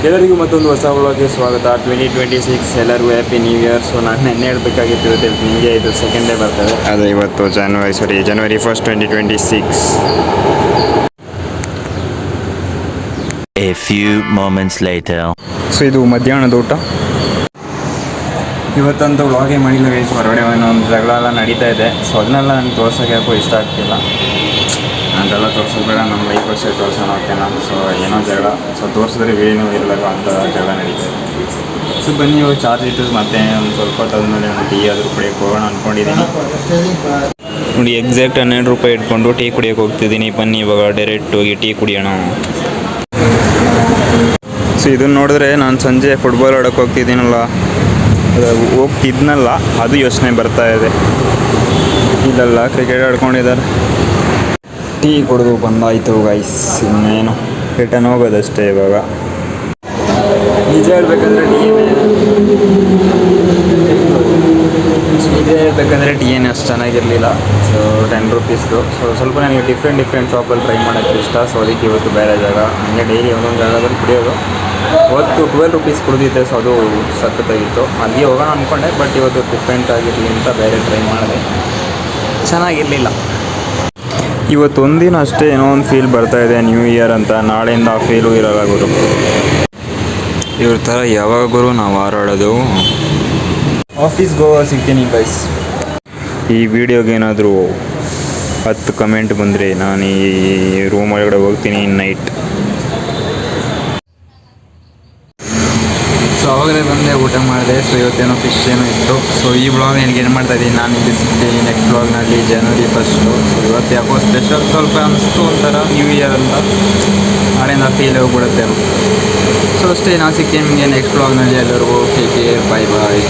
ಎಲ್ಲರಿಗೂ ಮತ್ತೊಂದು ಹೊಸ ವ್ಲಾಗ್ಗೆ ಸ್ವಾಗತ. 2026 ಎಲ್ಲರಿಗೂ ಹ್ಯಾಪಿ ನ್ಯೂ ಇಯರ್. ಸೊ ನಾನು ನೆನ್ನೆ ಹೇಳಬೇಕಾಗಿತ್ತು, ಇವತ್ತು ನಿಮಗೆ ಇದು ಸೆಕೆಂಡ್ ಡೇ ಬರ್ತದೆ. ಅದೇ ಇವತ್ತು ಜನವರಿ 1st 2026. A few moments later. So ಇದು ಮಧ್ಯಾಹ್ನದ ಊಟ. ಇವತ್ತಂತೂ ವ್ಲಾಗೇ ಮಾಡಿಲ್ಲ ಗೈಸ್. ಹೊರಗಡೆ ಒಂದು ಜಗಳ ಎಲ್ಲ ನಡೀತಾ ಇದೆ. ಸೊ ಅದನ್ನೆಲ್ಲ ನನಗೆ ತೋರ್ಸೋಕ್ಕೆ ಯಾಕೋ ಇಷ್ಟ ಆಗ್ತಿಲ್ಲ. ಅಂತೆಲ್ಲ ತೋರ್ಸೋದು ಬೇಡ, ನಮ್ಮ ಲೈಫ್ ಅಷ್ಟೇ ತೋರ್ಸೋಣ ಓಕೆನಾ. ಸೊ ಏನೋ ಜಗಳ, ಸೊ ತೋರಿಸಿದ್ರೆ ವೀಡಿಯೋನೂ ಇರಬೇಕು ಅಂತ ಜಗಳ ನಡೀತಾ ಇದೆ. ಸೊ ಬನ್ನಿ, ಇವಾಗ ಚಾರ್ಜ್ ಇಟ್ಟು ಮತ್ತೆ ಒಂದು ಸ್ವಲ್ಪ ಹೊತ್ತಾದ್ಮೇಲೆ ಒಂದು ಟೀ ಆದರೂ ಕುಡಿಯೋಕೆ ಹೋಗೋಣ ಅಂದ್ಕೊಂಡಿದ್ದೀನಿ. ನೋಡಿ, ಎಕ್ಸಾಕ್ಟ್ 12 ರೂಪಾಯಿ ಇಟ್ಕೊಂಡು ಟೀ ಕುಡಿಯೋಕೆ ಹೋಗ್ತಿದ್ದೀನಿ. ಬನ್ನಿ ಇವಾಗ ಡೈರೆಕ್ಟ್ ಹೋಗಿ ಟೀ ಕುಡಿಯೋಣ. ಸೊ ಇದನ್ನು ನೋಡಿದ್ರೆ ನಾನು ಸಂಜೆ ಫುಟ್ಬಾಲ್ ಆಡೋಕ್ಕೆ ಹೋಗ್ತಿದ್ನಲ್ಲ, ಅದು ಯೋಚನೆ ಬರ್ತಾ ಇದೆ. ಇಲ್ಲೆಲ್ಲ ಕ್ರಿಕೆಟ್ ಆಡ್ಕೊಂಡಿದ್ದಾರೆ. ಟೀ ಕುಡಿದು ಬಂದಾಯಿತು ಗೈಸ್. ಇನ್ನೇನು ರಿಟರ್ನ್ ಹೋಗೋದಷ್ಟೇ ಇವಾಗ. ನಿಜ ಹೇಳ್ಬೇಕಂದ್ರೆ ಟೀ ಏನು ಅಷ್ಟು ಚೆನ್ನಾಗಿರಲಿಲ್ಲ. ಸೊ 10 ರೂಪೀಸ್ದು. ಸೊ ಸ್ವಲ್ಪ ನನಗೆ ಡಿಫ್ರೆಂಟ್ ಶಾಪಲ್ಲಿ ಟ್ರೈ ಮಾಡೋಕ್ಕೆ ಇಷ್ಟ. ಸೊ ಅದಕ್ಕೆ ಇವತ್ತು ಬೇರೆ ಜಾಗ, ಹಂಗೆ ಡೈಲಿ ಒಂದೊಂದು ಜಾಗದಲ್ಲಿ ಕುಡಿಯೋದು. ಇವತ್ತು 12 ರೂಪೀಸ್ ಕುಡಿದಿದ್ದೆ. ಸೊ ಅದು ಸಖತ್ತಾಗಿತ್ತು. ಅಲ್ಲಿಗೆ ಹೋಗೋಣ ಅಂದ್ಕೊಂಡೆ, ಬಟ್ ಇವತ್ತು ಡಿಫ್ರೆಂಟ್ ಆಗಿರಲಿ ಅಂತ ಬೇರೆ ಟ್ರೈ ಮಾಡಿದೆ, ಚೆನ್ನಾಗಿರಲಿಲ್ಲ. ಇವತ್ತು ಒಂದಿನ ಅಷ್ಟೇ ಏನೋ ಒಂದು ಫೀಲ್ ಬರ್ತಾಯಿದೆ, ನ್ಯೂ ಇಯರ್ ಅಂತ. ನಾಳೆಯಿಂದ ಆ ಫೀಲು ಇರೋಲ್ಲ ಗುರು. ಇವ್ರ ಥರ ಯಾವಾಗ ಗುರು ನಾವು ಹಾರಾಡೋದು. ಆಫೀಸ್ಗೆ ಹೋಗೋ ಸಿಗ್ತೀನಿ ಗೈಸ್. ಈ ವಿಡಿಯೋಗೆ ಏನಾದರೂ 10 ಕಮೆಂಟ್ ಬಂದರೆ ನಾನು ಈ ರೂಮ್ ಒಳಗಡೆ ಹೋಗ್ತೀನಿ ನೈಟ್. ಸೊ ಅವಾಗಲೇ ಬಂದೆ, ಊಟ ಮಾಡಿದೆ. ಸೊ ಇವತ್ತೇನೋ ಫಿಶ್ ಏನೋ ಇತ್ತು. ಸೊ ಈ ಬ್ಲಾಗ್ ನನಗೆ ಏನು ಮಾಡ್ತಾಯಿದ್ದೀನಿ, ನಾನು ಇಲ್ಲಿ ಸಿಗ್ತೀನಿ ನೆಕ್ಸ್ಟ್ ಬ್ಲಾಗ್ನಲ್ಲಿ ಜನವರಿ 1st. ಸೊ ಇವತ್ತು ಯಾಕೋ ಸ್ಪೆಷಲ್ ಸ್ವಲ್ಪ ಅನಿಸ್ತು, ಒಂಥರ ನ್ಯೂ ಇಯರ್ ಅಂತ. ನಾಳೆಯಿಂದ ಫೀಲ್ ಹೋಗ್ಬಿಡುತ್ತೆ. ಸೊ ಅಷ್ಟೇ, ನಾನು ಸಿಗ್ತೀನಿ ನಿಮಗೆ ನೆಕ್ಸ್ಟ್ ಬ್ಲಾಗ್ನಲ್ಲಿ. ಎಲ್ಲರಿಗೂ ಟೇಕ್ ಕೇರ್, ಬಾಯ್ ಬಾಯ್.